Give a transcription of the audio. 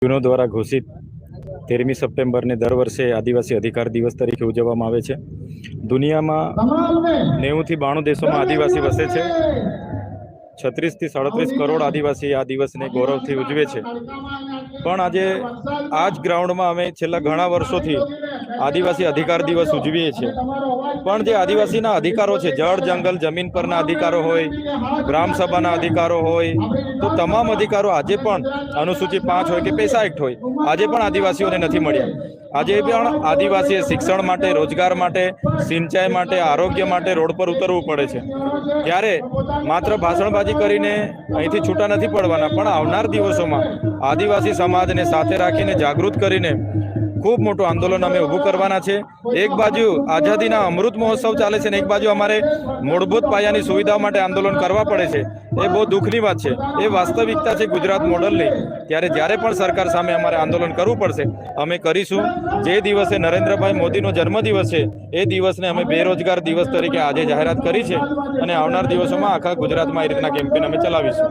યુનો દ્વારા ઘોષિત 13મી સપ્ટેમ્બરને દર વર્ષે આદિવાસી અધિકાર દિવસ તરીકે ઉજવવામાં આવે છે। દુનિયામાં 90 થી 92 દેશોમાં આદિવાસી વસે છે। 36 થી 37 કરોડ આદિવાસી આ દિવસને ગૌરવથી ઉજવે છે। પણ આજે આ જ ગ્રાઉન્ડમાં અમે છેલ્લા ઘણા વર્ષોથી આદિવાસી અધિકાર દિવસ ઉજવીએ છીએ। પણ જે આદિવાસીના અધિકારો છે, જળ જંગલ જમીન પરના અધિકારો હોય, ગ્રામ સભાના અધિકારો હોય, તો તમામ અધિકારો આજે પણ અનુસૂચિ 5 હોય કે પૈસા એક્ટ હોય, આજે પણ આદિવાસીઓને નથી મળ્યા। આજે પણ આદિવાસીએ શિક્ષણ માટે, રોજગાર માટે, સિંચાઈ માટે, આરોગ્ય માટે રોડ પર ઉતરવું પડે છે। ત્યારે માત્ર ભાષણબાજી કરીને અહીંથી છૂટા નથી પડવાના, પણ આવનાર દિવસોમાં આદિવાસી સમાજને સાથે રાખીને જાગૃત કરીને ખૂબ મોટું આંદોલન અમે ઊભું કરવાના છે। એક બાજુ આઝાદીના અમૃત મહોત્સવ ચાલે છે ને એક બાજુ અમારે મૂળભૂત પાયાની સુવિધાઓ માટે આંદોલન કરવા પડે છે। એ બહુ દુઃખની વાત છે, એ વાસ્તવિકતા છે ગુજરાત મોડલની। ત્યારે જ્યારે પણ સરકાર સામે અમારે આંદોલન કરવું પડશે, અમે કરીશું। જે દિવસે નરેન્દ્રભાઈ મોદીનો જન્મદિવસ છે, એ દિવસને અમે બેરોજગાર દિવસ તરીકે આજે જાહેરાત કરી છે અને આવનાર દિવસોમાં આખા ગુજરાતમાં એ રીતના કેમ્પેન અમે ચલાવીશું।